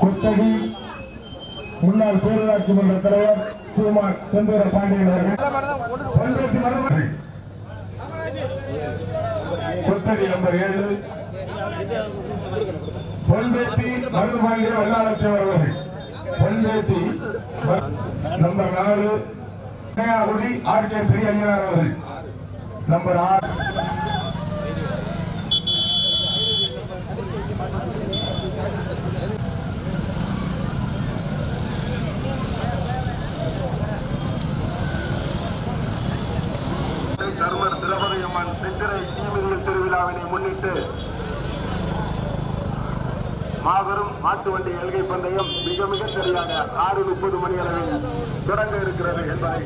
குத்தகி முன்னாள் பேரூராட்சி மன்ற தலைவர் சீமான் செந்தூர பாண்டியன் அவர்கள் குத்தகி நம்பர் 7 பொன்பேத்தி மருதுபாண்டிய வல்லாளத்தேவர் அவர்கள் பொன்பேத்தி நம்பர் 4 கன்னியாகுடி ஆர்கே பெரிய ஐயனார் அவர்கள் நம்பர் 6 தர்மர் திரௌபதி அம்மன் சித்திரை தீமிதியல் திருவிழாவினை முன்னிட்டு மாபெரும் மாட்டு வண்டி எல்கை பந்தயம் மிக மிக சரியாக 6:30 மணி அளவில் தொடங்க இருக்கிறது என்பதை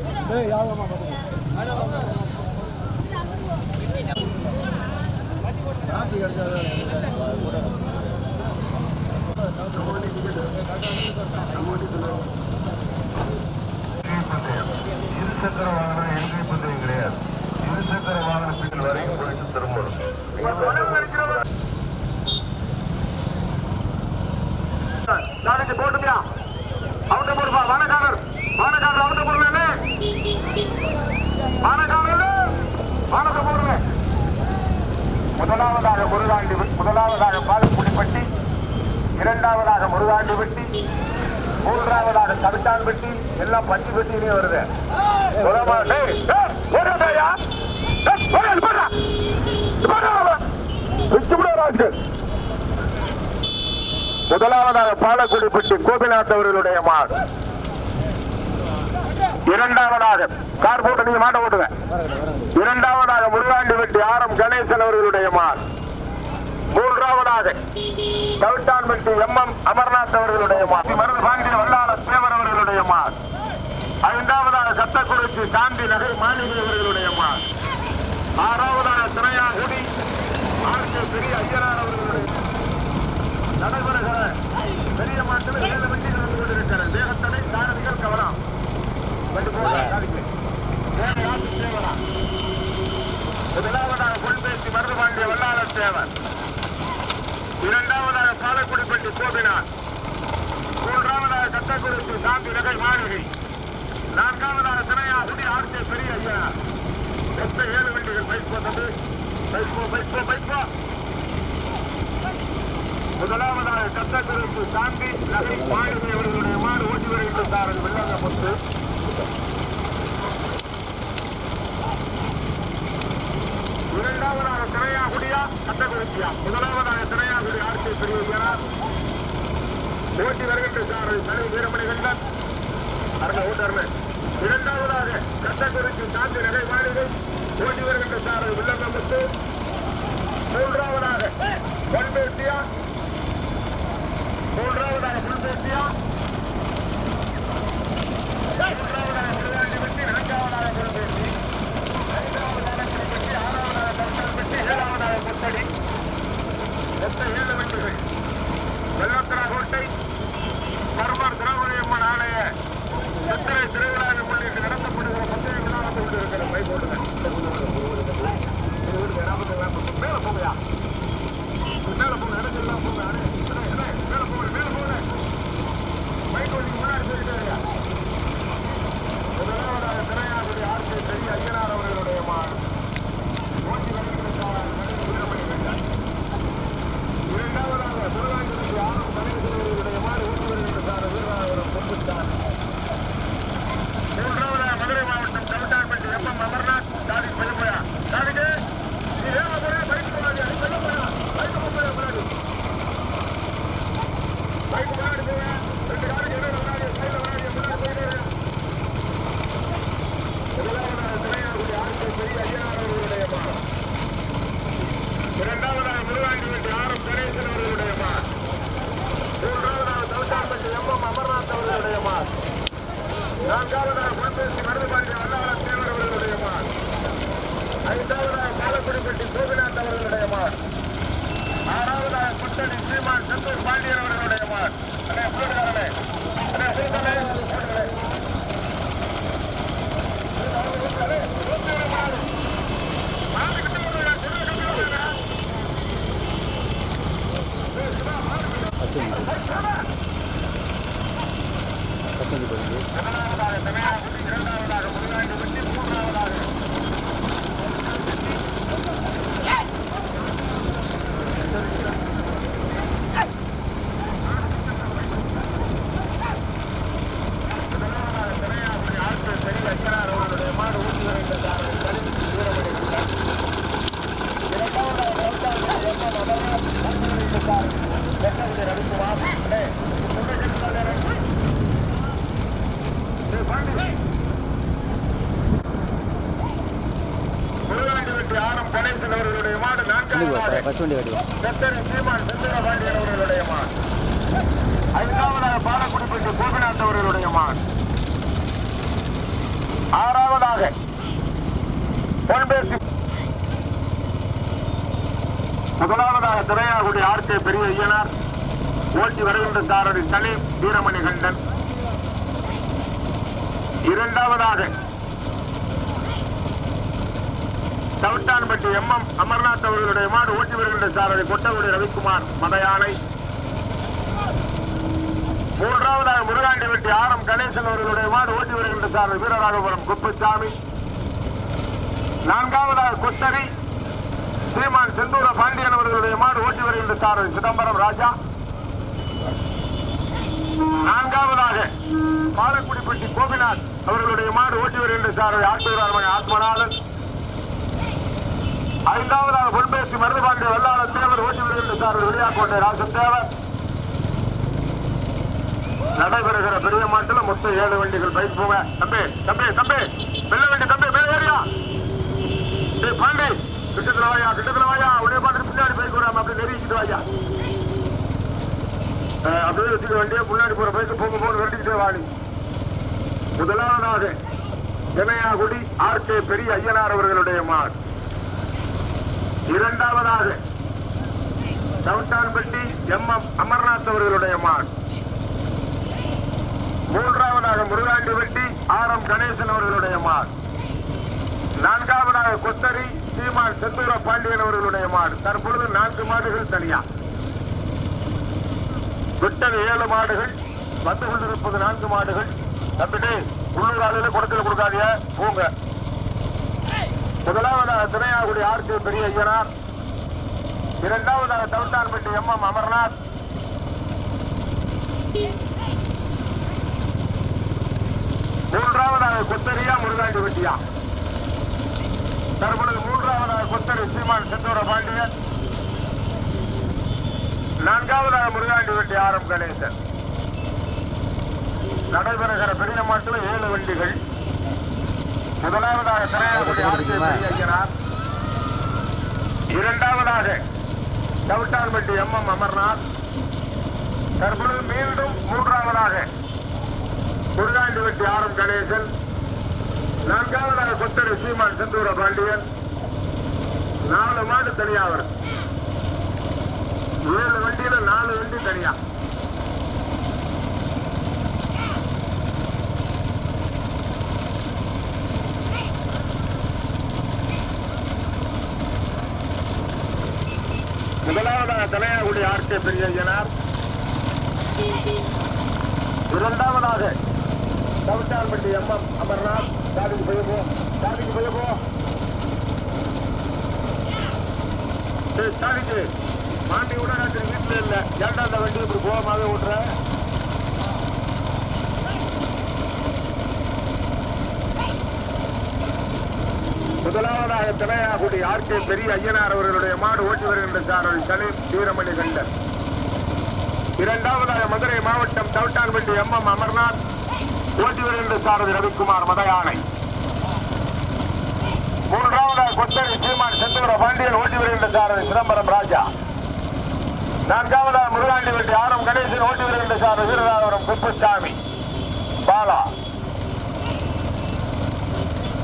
இருசக்கர வாகன எல்கை பந்தயம் கிடையாது. இருசக்கர வாகனத்தில் வரைக்கும் போயிட்டு திரும்பணும். போட்டுமியா அவங்க போடுப்பா வானக்காரர் அவங்க போடுவேன் வானத்தை போடுவேன். முதலாவதாக பாலக்குடிப்பட்டி, இரண்டாவதாக முருகாண்டிப்பட்டி, மூன்றாவதாக கவிட்டான்பட்டி, எல்லாம் பஞ்சு பெட்டியிலே வருது. முதலாவதாக பாலக்குடிப்பட்டி கோபிநாத் அவர்களுடைய மாடு, இரண்டாவதாக கார் போட்டு நீங்க மாட்ட ஓட்டுங்க. இரண்டாவதாக முருகாண்டிப்பட்டி ஆரம் கணேசன் அவர்களுடைய மாடு, மூன்றாவதாக கவிட்டான்பட்டி எம் அமர்நாத் அவர்களுடைய மாடு, மருதுபாண்டிய வல்லாள தேவர் அவர்களுடைய மாடு, ஐந்தாவதாக சத்தக்குறிச்சி சாந்தி நகர் மாளிகை அவர்களுடைய மாடு, ஆறாவதாக சிறையாகுடி ஆர்கே பெரிய ஐயனார் அவர்களுடைய நடைபெறுகிற பெரிய மாட்டில் 7 வண்டிகள் வந்து கொண்டிருக்கிறது. தேகத்தடை சாரதிகள் கவனம். முதலாவதாக பொன்பேசி மருதுபாண்டிய வல்லாள தேவர், இரண்டாவதாக பாலக்குடிப்பட்டி கோபிநாத், மூன்றாவதாக சத்தக்குறிச்சி சாந்தி நகர் மாளிகை, நான்காவதாக சிறையாகுடி ஆர்கே பெரிய ஐயனார். மொத்த 7 வண்டிகள் பைக் வந்தது. பைப்போ முதலாவதாக சத்தக்குறிச்சி சாந்தி நகை மாளிகை அவர்களுடைய மாடு ஓட்டி வருகின்ற சாரதி வெள்ளாங்க பொத்து. இரண்டாவதாக சிறையாகுடியா சத்தக்குறிச்சியா? முதலாவதாக சிறையாகுடி ஆர்கே பெரிய ஐயனார் ஓட்டி வருகின்ற சாரதி தனி வீரமணி கண்டன் அரங்க ஓட்டாருமே. இரண்டாவதாக சத்தக்குறிச்சி சாந்தி நகை மாளிகை ஓட்டி வருகின்ற சாரதி வெள்ளாங்க பொத்து. மூன்றாவதாக பொன்பேசியா, மூன்றாவதாக முருகாண்டிப்பட்டி, நான்காவதாக பொன்பேசி, ஐந்தாவதாக திருப்பட்டி, ஆறாவதாக கருத்தல்பட்டி, ஏழாவதாக கொத்தடி. மொத்த 7 வண்டிகள். வெள்ளத்தராகோட்டை தர்மர் திரௌபதி அம்மன் ஆலய சித்திரை திருவிழாவை முன்னிட்டு நடத்தப்படுகிற பந்தய விழாவில் கொண்டிருக்கிற பைபோட்டுகள் மேல போகையா மேல போங்க இடங்கள்லாம் போங்க மேல போங்க பைக் வண்டிக்கு முன்னாடி போயிட்டு முதலாவதாக திரையாகுடி ஆர்கே பெரிய ஐயனார் அவர்களுடைய மாடு ஓட்டி வருகிறார். இரண்டாவதாக முருகாண்டிப்பட்டி ஆரம் கணேசனுடைய மாடு ஓட்டி வருகின்றார் வீரராகவரம் பொம்புத்தான். மூன்றாவதாக மதுரை மாவட்டம் கவிட்டான்பட்டி எம் அமர்நாத் சாதி பையப்பையா சாதிக்கு நீ ஏமா போற பைக் போகாது பையப்பையா பைக் முன்னாடி முன்னாடி பைக் முன்னாடி போங்க. 2 காருக்கு என்ன முன்னாடி சைடில் முன்னாடி முன்னாடி போயிட்டு முதலாவதாக திரையாகுடி ஆர்கே பெரிய ஐயனார் அவர்களுடைய மாடு, இரண்டாவதாக முருகாண்டிப்பட்டி ஆரம் கணேசன் அவர்களுடைய மாடு, மூன்றாவதாக கவிட்டான்பட்டி எம் அமர்நாத் அவர்களுடைய மாடு, நான்காவதாக பொன்பேசி மருதுபாண்டிய வல்லாள தேவர் அவர்களுடைய மாடு, ஐந்தாவதாக பாலக்குடிப்பட்டி கோபிநாத் அவர்களுடைய மாடு, ஆறாவதாக குட்டடி சீமான் செந்தூர் பாண்டியன் அவர்களுடைய மாடு. பசுமதி போகுது. முதலாவதாக தமையாகுடி, இரண்டாவதாக முருகாண்டி வெட்டி, மூன்றாவதாக தமையாகுடி ஆட்கள் பெரிய ஐயனார் அவர்களுடைய மாடு ஊட்டி வருகின்றார். ஆரம் கணேசன் அவர்களுடைய மாடு நான்காவதாக பசுவண்டி கட்டுவோம். சீமான் செந்திரபாண்டியன் அவர்களுடைய மாடு, ஐந்தாவதாக பாலக்குடிப்பட்டி கோபிநாத் அவர்களுடைய மாடு, ஆறாவதாக பொன்பேசி, முதலாவதாக திரையாகுடி ஆர்கே பெரிய ஐயனார் ஓட்டி வருகின்ற சாரதி சலீம் வீரமணி கண்டன், இரண்டாவதாக தவிட்டான்பட்டி MM அமர்நாத் அவர்களுடைய மாடு ஓட்டி வருகின்ற சாரதி கொட்டகுடி ரவிக்குமார் மதையானை, மூன்றாவதாக முருகாண்டிவெட்டி ஆரம் கணேசன் அவர்களுடைய மாடு ஓட்டி வருகின்ற சாரதி வீரராகபுரம் குப்புசாமி, நான்காவதாக கொத்தரி சீமான் செந்தூர பாண்டியன் அவர்களுடைய மாடு ஓட்டி வருகின்ற சாரதி சிதம்பரம் ராஜா, நான்காவதாக பாலக்குடிப்பட்டி கோபிநாத் அவர்களுடைய மாடு ஓட்டி வருகின்ற சாரதி ஆட்டூர் அரண்மனை ஆத்மநாதன், ஐந்தாவதாக பொன்பேசி மருதுபாண்டிய வல்லாள தேவர் ஓட்டி வருகின்ற சாரதி வெளியாக்கோட்டை ராசத்தேவர். நடைபெறுகிற பெரிய மாட்டில் மொத்தம் 7 வண்டிகள் பைக் போங்க. தம்பி தம்பி தம்பி வெள்ள வண்டி தம்பி மேலேரியா பாண்டி கிட்டத்துல வாயா உடனே பார்த்துட்டு பின்னாடி பைக் வராம அப்படி நெருங்கிட்டு வாயா, அப்படியே வச்சுக்க வண்டியை முன்னாடி போற பைக்கு போக வெட்டிக்கிட்டே வாடி. முதலாவதாக தினையாகுடி ஆர்கே பெரிய ஐயனார் அவர்களுடைய மாடு, இரண்டாவதாக தவிட்டான்பட்டி MM அமர்நாத் அவர்களுடைய மாடு, மூன்றாவதாக முருகாண்டிவெட்டி ஆரம் கணேசன் அவர்களுடைய மாடு, நான்காவதாக கொத்தரி சீமான் செந்தூர பாண்டியன் அவர்களுடைய மாடு. தற்பொழுது 4 மாடுகள் தனியா, விட்டது 7 மாடுகள், வந்து கொண்டிருப்பது 4 மாடுகள். தம்பிட்டு உள்ளூர் ஆளுகளை குடத்தில் கொடுக்காதீங்க போங்க. முதலாவதாக தினையாகுடி ஆர்கே பெரிய ஐயனார், இரண்டாவதாக தவிட்டான்பட்டி MM அமர்நாத், மூன்றாவதாக கொத்தரியா முருகாண்டி வெட்டியா. தற்பொழுது மூன்றாவதாக கொத்தரி சீமான் செந்தூர பாண்டியன், நான்காவதாக முருகாண்டி வெட்டி ஆரம் கணேசன். நடைபெறுகிற பெரிய மாட்டில் 7 வண்டிகள். முதலாவதாக திரையாகுடி ஆர்கே பெரிய ஐயனார், இரண்டாவதாக தவிட்டான்பட்டி MM அமர்நாத், தற்பொழுது மீண்டும் மூன்றாவதாக முருகாண்டிவெட்டி ஆரம் கணேசன், நான்காவதாக கொத்தரி சீமான் செந்தூர பாண்டியன். 4 மாடு தனியா வரும், 7 வண்டியில 4 வண்டி தனியா. முதலாவதாக தலையாகுடி ஆர்கே பெரிய ஐயனார், இரண்டாவதாக தவிட்டான்பட்டி MM அமர்நாத். சாதிக்கு போயப்போ சாதிக்கு மாண்டி விட வீட்டுல இல்ல, ஏண்டா அந்த வண்டி இப்படி போகமாவே விட்டுற. முதலாவதாக தினையாகுடி ஆர்கே பெரிய ஐயனார் அவர்களுடைய மாடு ஓட்டி வருகின்ற சாரதி சலீம் வீரமணி கண்டன், இரண்டாவதாக மதுரை மாவட்டம் தவிட்டான்பட்டி MM அமர்நாத் ஓட்டி வருகின்ற சாரதி ரவிக்குமார் மதையானை, மூன்றாவதாக கொத்தரி சீமான் செந்தூர பாண்டியன் ஓட்டி வருகின்ற சாரதி சிதம்பரம் ராஜா, நான்காவதாக முருகாண்டிவெட்டி ஆரம் கணேசன் ஓட்டி வருகின்ற சாரதி வீரராகபுரம் குப்புசாமி பாலா.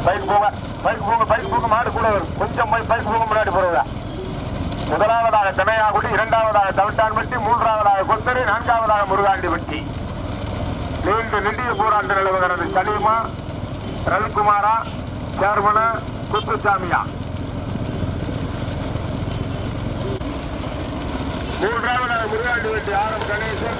பைக் போங்க மாடு கூட வரும், கொஞ்சம் பைக் போங்க முன்னாடி போறதா. முதலாவதாக தினையாகுடி, இரண்டாவதாக தவிட்டான்பட்டி, மூன்றாவதாக கொத்தரி, நான்காவதாக முருகாண்டிவெட்டி. நீண்ட நெடிய போராட்ட நிலவுகிறது. சலீமா, ரவிக்குமாரா, சேர்மனா, குப்புசாமியா. மூன்றாவதாக முருகாண்டிவெட்டி ஆரம் கணேசன்,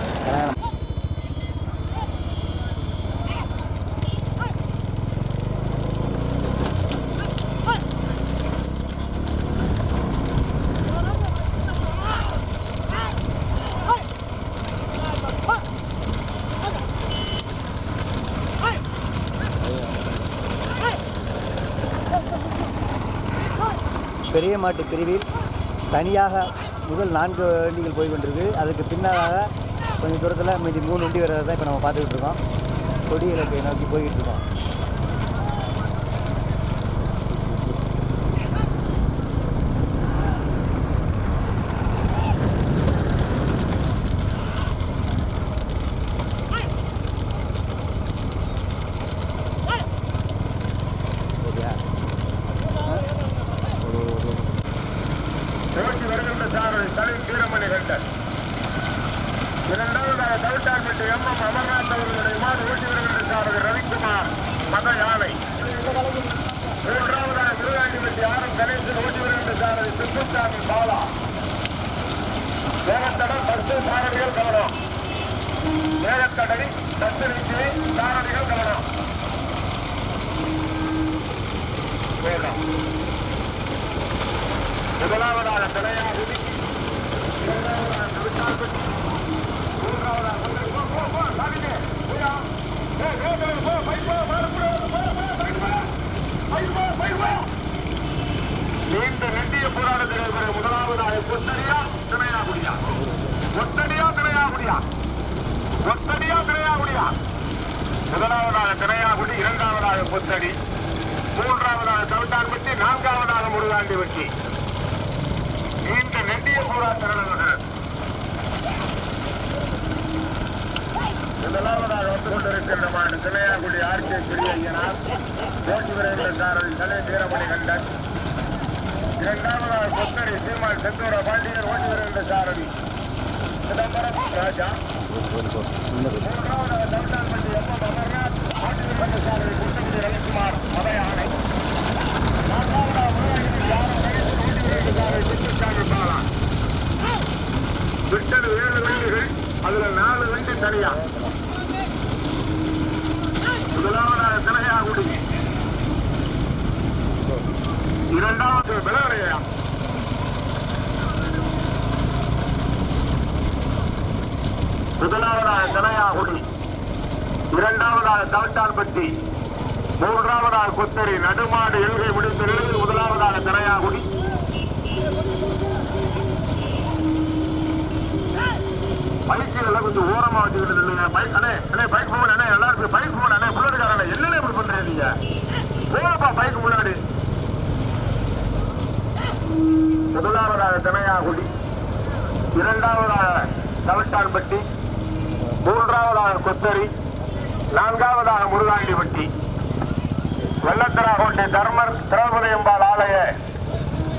பெரிய மாட்டு பிரிவில் தனியாக முதல் 4 வண்டிகள் போய் கொண்டிருக்கு. அதுக்கு பின்னாக கொஞ்சம் தூரத்தில் மீதி 3 வண்டி வரதை தான் இப்போ நம்ம பார்த்துக்கிட்டு இருக்கோம். கொடி இலக்கை நோக்கி போய்கிட்டு இருக்கோம். ஓட்டி வருகின்ற சாரதி தலை வீரமணி கண்டன். இரண்டாவதாக தவிட்டான்பட்டி எம்எம் அமர்நாத் அவர்களுடைய மாடு ஓட்டி வருகின்ற சாரதி ரவிக்குமார் மத யானை. மூன்றாவதாக முருகாண்டிப்பட்டி ஆரம் கணேசன் ஓட்டி வருகின்ற சாரதி சுப்புசாமி பாலா. வேகத்தடம் 10 சாரதிகள் கவனம். வேகத்தடை 10 சாரதிகள் கவனம். முதலாவதாக தலையாகுடி, இரண்டாவதாக தவிட்டான்பட்டி, மூன்றாவதாக நீண்ட நெட்டிய போராட்டத்தில் முதலாவதாக ஒத்தடியா திணையாகுடியா, ஒத்தடியா திணையாகுடியா, ஒத்தடியா திணையாகுடியா. முதலாவதாக திணையாகுடி, இரண்டாவதாக பொத்தடி, மூன்றாவதாக தவிட்டான்பட்டி, நான்காவதாக முருகாண்டிப்பட்டி. நீண்ட நெட்டிய போராட்டம் நடந்தது. முதலாவதாக வந்து கொண்டிருக்கின்ற மாடு திணையாகுடி ஆர்கே பெரிய ஐயனார் ஓட்டி வருகின்ற சாரதி தலை வீரமணி கண்டன். இரண்டாவதாக கொத்தடி சீமான் செந்தூர பாண்டியர் ஓட்டி வருகின்ற சாரதி சிதம்பரம் ராஜா. மூன்றாவதாக தவிட்டான்பட்டி எம்எம் அமர்நாத் ஓட்டி வருகின்ற சாரதி குட்டக்குடி ரவிக்குமார் மதையானை. நான்காவதாக முருகாண்டிப்பட்டி ஆரம் கணேசன் ஓட்டி வருகின்ற சாரதி சுப்புசாமி பாலா. விட்டது 7 வண்டிகள், அதுல 4 வண்டி தனியா. முதலாவதாக திணையாகுடி, இரண்டாவது விலவரையா. முதலாவதாக திணையாகுடி, இரண்டாவதாக தவிட்டான்பட்டி, மூன்றாவதாக கொத்தரி. நடுமாடு எல்கை முடித்த நிலையில் முதலாவதாக திணையாகுடி. பைக்குகளை கொஞ்சம் ஓரமா வச்சுக்கிட்டு பைக் அண்ணே அண்ணே பைக் போன் அண்ணே எல்லாருக்கும் பைக் போன் அண்ணே புள்ளடுக்காரண்ணே என்னென்ன இப்படி பண்றீங்க நீங்க? போகப்பா பைக் முன்னாடி. முதலாவதாக திணையாகுடி, இரண்டாவதாக தவிட்டான்பட்டி, மூன்றாவதாக கொத்தரி, நான்காவதாக முருகாண்டிப்பட்டி. வெள்ளத்தராகோட்டை தர்மர் திரௌபதியம்பாள் ஆலய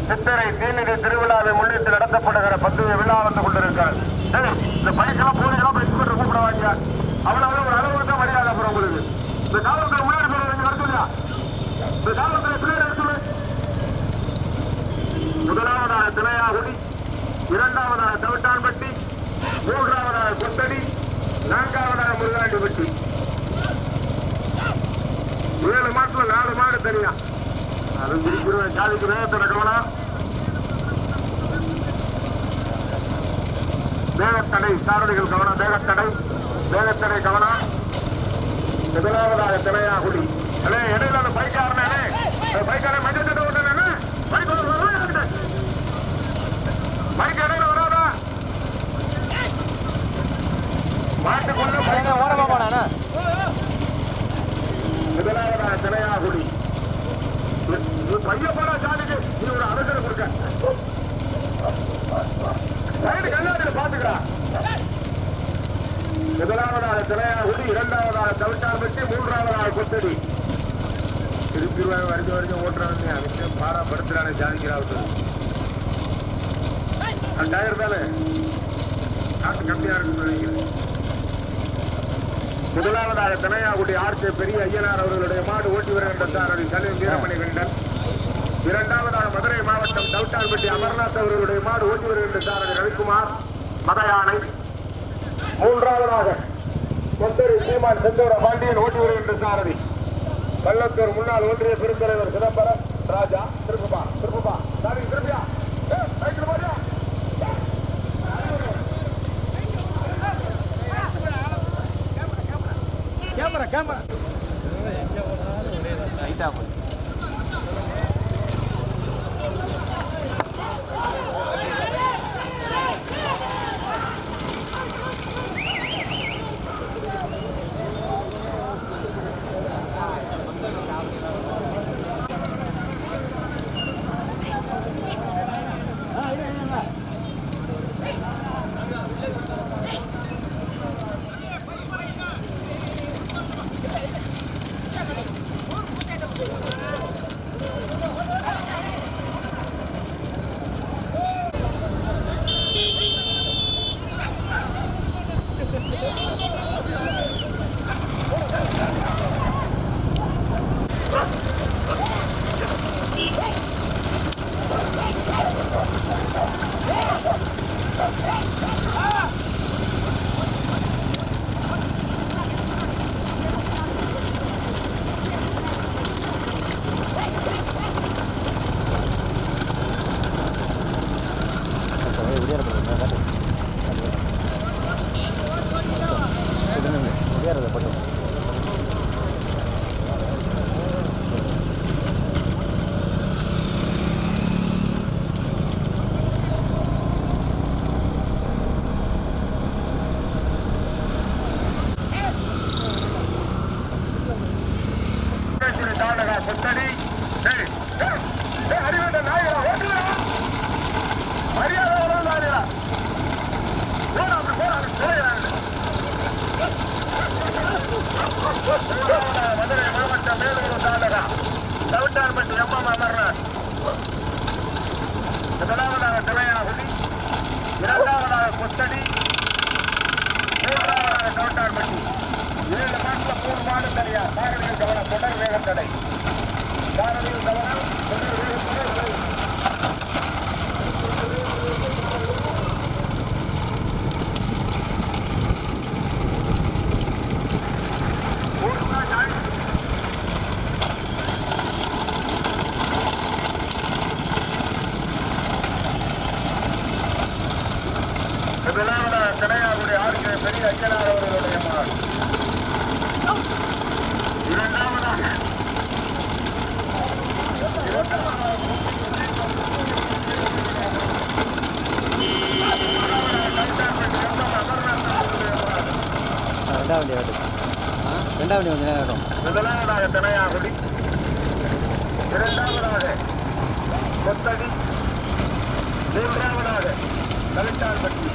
சித்திரை தீநிதி திருவிழாவை முன்னிட்டு நடத்தப்படுகிற 10 விழா வந்து கொண்டிருக்கிறது. இந்த பைக்கெல்லாம் போனீங்கன்னா பைக் போட்டு கூப்பிடுவாங்க. அவனால ஒரு அளவுக்கு தான் மரியாதை. அப்புறம் உங்களுக்கு இந்த காவல்துறை முன்னாடி போய் நடத்துலையா? இந்த காவல்துறை பின்னாடி எடுத்துள்ள. முதலாவதாக திணையாகுடி, இரண்டாவதாக தவிட்டான்பட்டி, மூன்றாவதாக கொத்தடி, நான்காவதாக முருகாண்டிப்பட்டி. 7 மாட்டுல 4 மாடு தனியா. அது திருப்பி ஜாதிக்கு வேகத்தை கவனம். வேகத்தடை சாரதிகள் கவனம். வேகத்தடை கவனம். முதலாவதாக திணையாகுடி. அண்ணே இடையில அந்த பைக்காரனே பைக்காரே மஞ்சள் தட்டு விட்டேன். பைக் பைக் இடையில வராதா? மாட்டுக்குள்ள ஓரமா போனா. முதலாவதாக திணையாகுடி. பைய போனா ஜாதிக்கு நீ ஒரு அவசரம் கொடுக்க. கண்ணாடியில் பாத்துக்கிறா. முதலாவதாக திணையாகுடி, இரண்டாவதாக தவிட்டான்பட்டி, மூன்றாவதாக கொத்தடி. திருப்பி வரைக்கும் ஓட்டுறாங்க. அதுக்கு பாராப்படுத்துறானே ஜாதிக்கிறாவது. அந்த டயர் தானே காசு கம்மியா இருக்கு. முதலாவதாக திணையாகுடி ஆர்கே பெரிய ஐயனார் அவர்களுடைய மாடு ஓட்டி வருகின்ற சாரதி தலை வீரமணி கண்டன். இரண்டாவதாக மதுரை மாவட்டம் தவிட்டான்பட்டி அமர்நாத் அவர்களுடைய மாடு ஓட்டி வருகின்ற சாரதி ரவிக்குமார் மதயானை. மூன்றாவதாக கொத்தரி சீமான் செந்தூர பாண்டியன் ஓட்டி வருகின்ற சாரதி கள்ளத்தூர் முன்னாள் ஒன்றிய பெருந்தலைவர் சிதம்பரம் ராஜா. திருப்பா சாரி திருப்பியா கேமரா ரைட்டா போய் மதுரை மாவட்டம் மேலூர் தாலுகா தவிட்டான்பட்டி எம்எம் அமர்நாத். முதலாவதாக திரையாகுடி, இரண்டாவதாக கொத்தடி, மூன்றாவதாக தவிட்டான்பட்டி. 7 மாட்டில் 3 மாடு தனியார். சாரதியில் கவனம், தொடர் வேகத்தடை. சாரதியில் கவனம், தொடர் வேகத்தடை. முதலாவதாக திரையாகுடி ஆர்கே பெரிய ஐயனார் அவர்களுடைய மாடு. இரண்டாவதாக முதலாவதாக திரையாகுடி, இரண்டாவதாக கொத்தடி, மூன்றாவதாக தவிட்டான்பட்டி.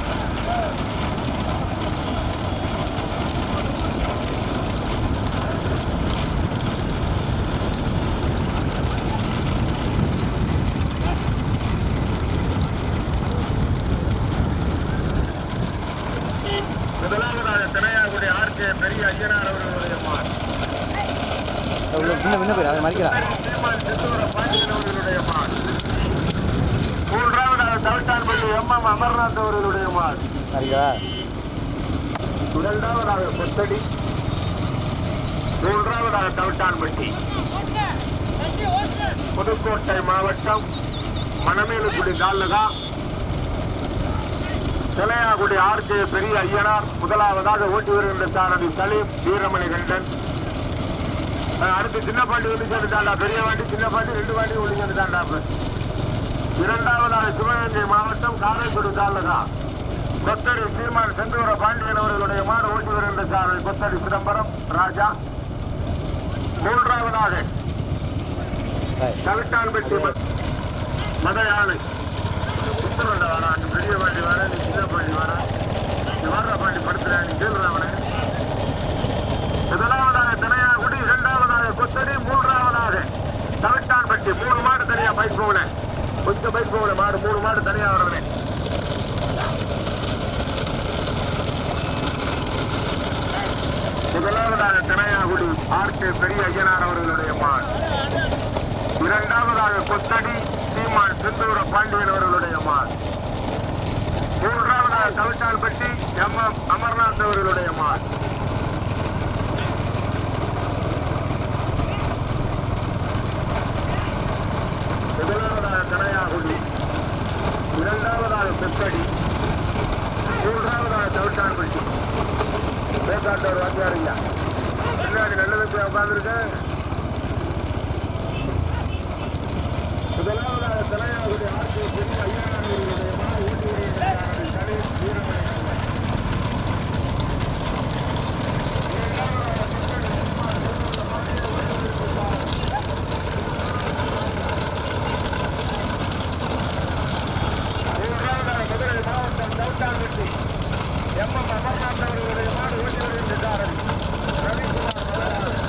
முதலாவதாக திரையாகுடி ஆர்கே பெரிய ஐயனார் அவர்களுடைய மாடு. பாண்டியன் அவர்களுடைய மாடு. மூன்றாவதாக தவிட்டான்பட்டி எம்எம் அமர்நாத் அவர்களுடைய மாடு. இரண்டாவதாக கொத்தடி, மூன்றாவதாக தவிட்டான்பட்டி. புதுக்கோட்டை மாவட்டம் மணமேலுக்குடி தாலுகா திரையாகுடி ஆர்கே பெரிய ஐயனார். முதலாவதாக ஓட்டி வருகின்ற சாரதி சலீம் வீரமணி கண்டன். அடுத்து சின்ன பாண்டி ஒளி சேர்ந்துட்டாண்டா. பெரிய பாண்டி சின்ன பாண்டி 2 பாண்டி ஒளி சேர்ந்துட்டாண்டா. இரண்டாவதாக சிவகங்கை மாவட்டம் காரைக்குடி தாலுகா கொத்தடி சீமான் செந்தூர பாண்டியன் அவர்களுடைய மாடு. ஓட்டி வருகின்ற சாரதி கொத்தடி சிதம்பரம் ராஜா. மூன்றாவதாக தவிட்டான்பட்டி மதையானை. வேணா நீ பெரிய பாண்டி வேணா, நீ சின்ன பாண்டி வேணா, நீ வர்ற பாண்டி படுத்துறா, நீ கேள்றாவன. முதலாவதாக திரையாகுடி, இரண்டாவதாக கொத்தடி, மூன்றாவதாக தவிட்டான்பட்டி. 3 மாடு தனியா பைக் போகல, கொஞ்சம் பைக் போகல மாடு. 3 மாடு தனியா வரவனே. முதலாவதாக திரையாகுடி ஆர்கே பெரிய ஐயனார் அவர்களுடைய மாடு. இரண்டாவதாக கொத்தடி சீமான் செந்தூர பாண்டியன் அவர்களுடைய மாடு. மூன்றாவதாக தவிட்டான்பட்டி எம்எம் அமர்நாத் அவர்களுடைய மாடு. முதலாவதாக திரையாகுடி, இரண்டாவதாக கொத்தடி, மூன்றாவதாக தவிட்டான்பட்டி. பேசாட்டவர் வாத்தியாருங்க பின்னாடி நல்லதுக்கு உட்காந்துருக்க. முதலாவதாக திரையாகுடி ஆர்கே பெரிய ஐயனார் அவர்களுடைய மாடு. ஓட்டி வருகின்ற சலீம் வீரமணி கண்டன். மூன்றாவதாக மதுரை மாவட்டம் தவிட்டான்பட்டி எம்எம் அமர்நாத் அவர்களுடைய மாடு. ஓட்டி வருகின்ற சாரதி ரவிக்குமார் மலராஜ்.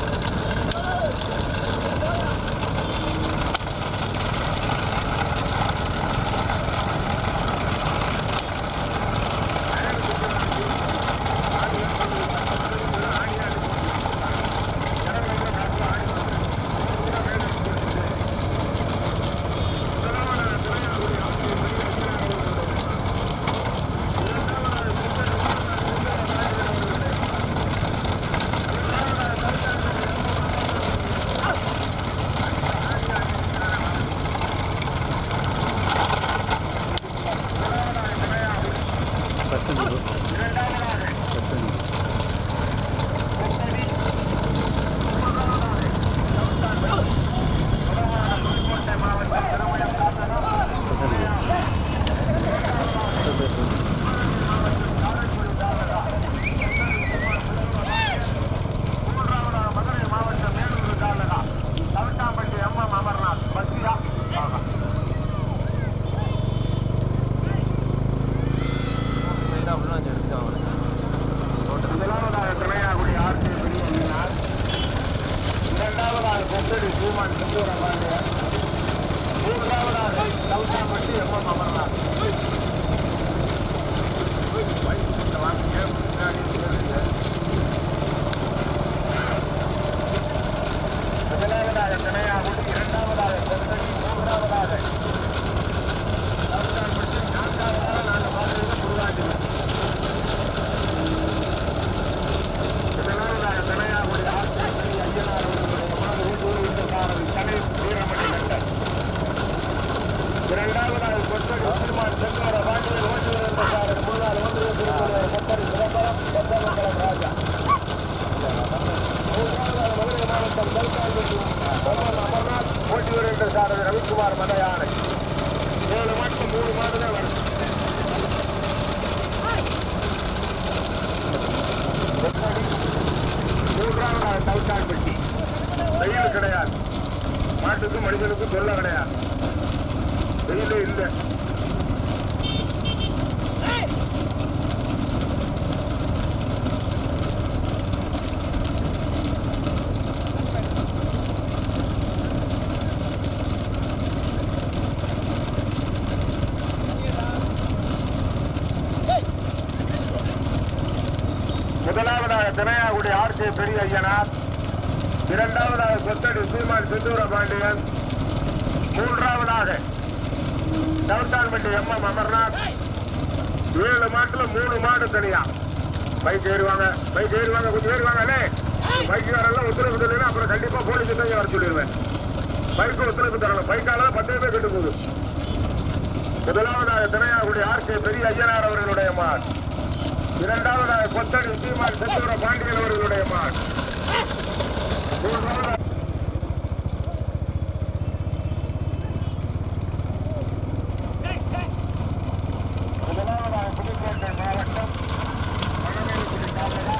ரவிக்குமார் மதையானை 7 மாதம் 3 மாதம் தான் வரும். மூன்றாவதாக தவுட்டான்பட்டி. வெயில் கிடையாது, மாட்டுக்கும் மனிதனுக்கும் தொல்லை கிடையாது, வெயிலே இல்லை. முதலாவதாக தினையாகுடி ஆர்கே பெரிய ஐயனார், இரண்டாவதாக கொத்தடி சீமான் சித்தூர பாண்டியன், மூன்றாவதாக தவுட்டான்பட்டி எம்எம் அமர்நாத். 7 மாட்டுல 3 மாடு தனியா. பைக் ஏறுவாங்க கொஞ்சம் ஏறுவாங்களே. பைக் வரலாம் ஒத்துழைப்பு தரலாம், அப்புறம் கண்டிப்பா போலீஸ் தான் வர சொல்லிடுவேன். பைக்கு ஒத்துழைப்பு தரணும், பைக்கால 10 பேர் கெட்டு போகுது. முதலாவதாக தினையாகுடி ஆர்கே பெரிய ஐயனார் அவர்களுடைய மாடு, இரண்டாவதாக கொத்தடி சீமான் சித்தூர பாண்டியன் அவர்களுடைய மாடு, மூன்றாவதாக புதுக்கோட்டை மாவட்டம் மணமேல்குடி தாலுகா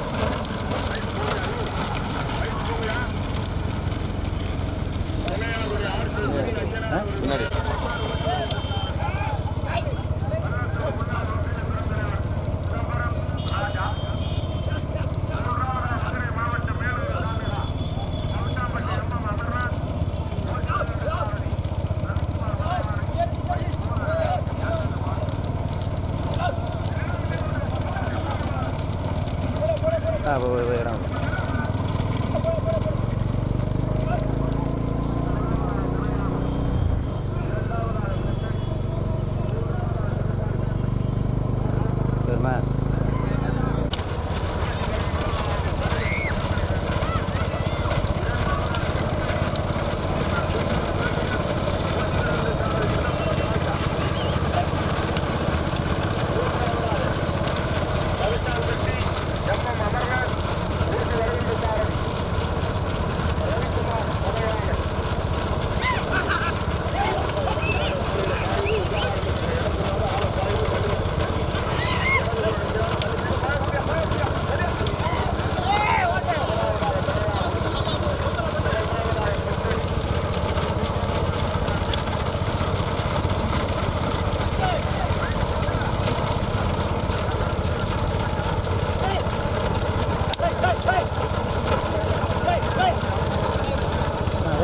இடம் சரிம்மா.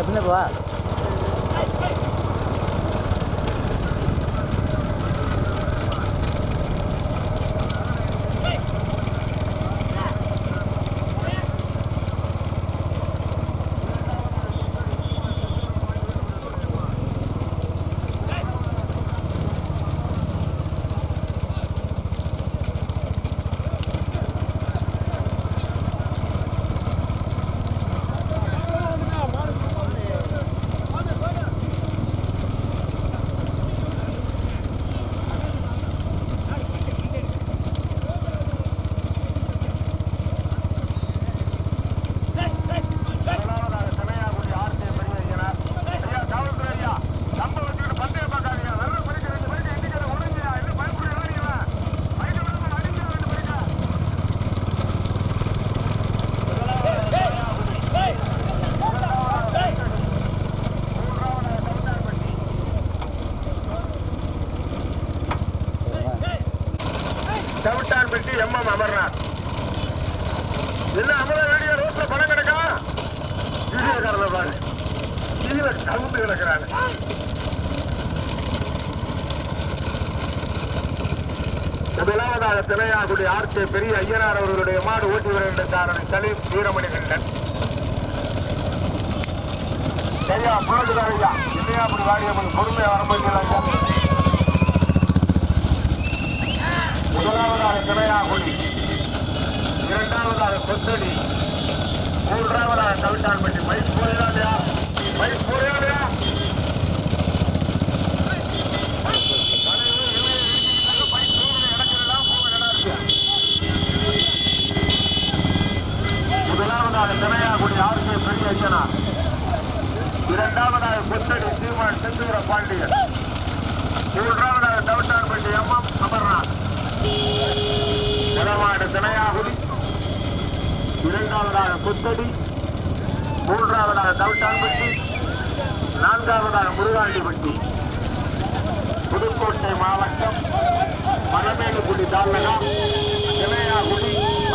பின்னவா அமர்நாத். என்ன அமர வேண்டிய ரோட்ல பணம் கிடக்கா? வீடியோக்காரல பாரு, கீழே கவுந்து கிடக்கிறாங்க. முதலாவதாக திணையாகுடி ஆர்கே பெரிய ஐயனார் அவர்களுடைய மாடு ஓட்டி வருகின்ற காரணி சலீம் வீரமணி கண்டன். ஐயா புலட்டுதான் ஐயா, இல்லையா அப்படி வாடிய பொறுமையா வரம்போது. முதலாவதாக திணையாகுடி, இரண்டாவதாக கொத்தடி, மூன்றாவதாக கவிட்டான்பட்டி. Mic போரையா, mic போரையா. முதலாவதாக திணையாகுடி ஆர்கே பெரிய ஐயனார், இரண்டாவதாக கொத்தடி சீமான் செந்தூர பாண்டியன், மூன்றாவதாக கவிட்டான்பட்டி எம்எம் அமர்நாத். வடமாடு திணையாகுடி, இரண்டாவதாக கொத்தடி, மூன்றாவதாக கவிட்டான்பட்டி, நான்காவதாக முருகாண்டிப்பட்டி. புதுக்கோட்டை மாவட்டம் மணமேலுக்குடி தாலுகா திணையாகுடி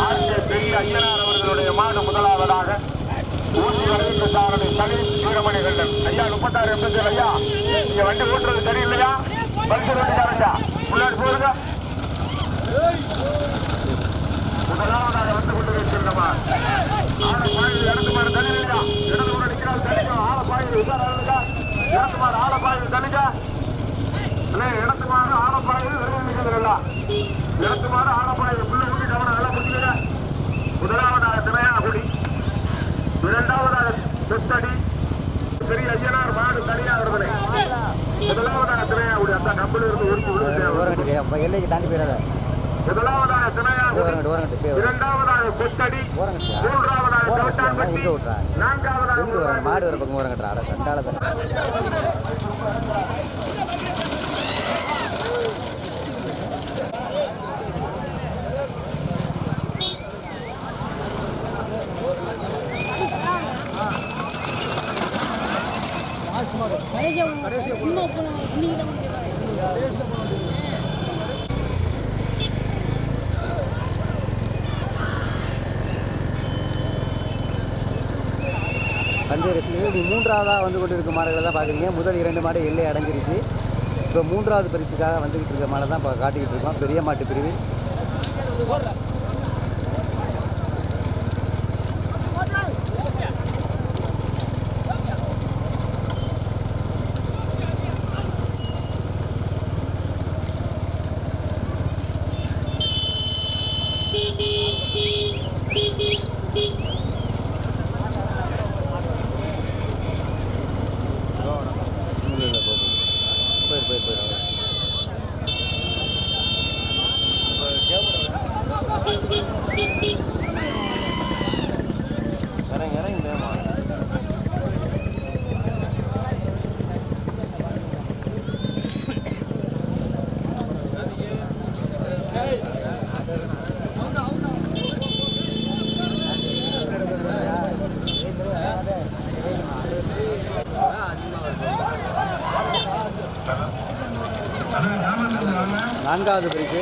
ஆர்கே பெரிய ஐயனார் அவர்களுடைய மாடு முதலாவதாக ஊசி வருகின்ற காரணி சலீம் வீரமணி கண்டன். ஐயா 36 எம்பி ஐயா, இங்க வண்டி ஓட்டுறது சரியில்லையா? பல்சர் வண்டிக்காரங்க முன்னாடி போடுங்க. முதலாவதாக வந்து கொண்டு வைத்திருந்தமா ஆலப்பாயில் இடத்துமாறு தனியா, இடது கூட நிற்கிறாள் தனிக்கும். ஆலப்பாயில் உதாரணா இடத்துமாறு ஆலப்பாயில் தனிக்கா, இடத்துமாறு ஆலப்பாயில் நிற்கிறதுல இடத்துமாறு ஆலப்பாயில் புள்ள ஊட்டி கவனம் நல்லா புரிஞ்சுங்க. முதலாவதாக திணையாகுடி, இரண்டாவதாக கொத்தடி பெரிய ஐயனார் மாடு தனியாக வருவதை. முதலாவதாக திணையாகுடி அந்த கம்பெனி இருந்து ஊருக்கு எல்லைக்கு தாண்டி போயிடாத. முதலாவதாக திணையாகுடி, இரண்டாவதாக கொத்தடி, மூன்றாவதாக கவிட்டான்பட்டி, நான்காவதாக மாடு வர பக்கம் ஓரங்கட்டுறா. அட கண்டால பஞ்சரத்தில் நீ மூன்றாவதாக வந்து கொண்டு இருக்க மாடுகளை தான் பார்க்குறீங்க. முதல் 2 மாடு எல்லை அடைஞ்சிருச்சு. இப்போ 3வது பரிசுக்காக வந்துக்கிட்டு இருக்க மாடை தான் இப்போ காட்டிக்கிட்டு இருக்கோம். பெரிய மாட்டு பிரிவில் நான்காவது பரிசு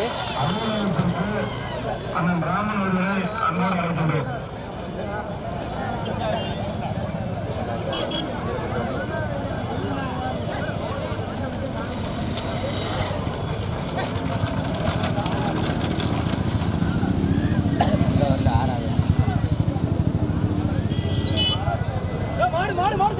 மாடு மாடு மாடு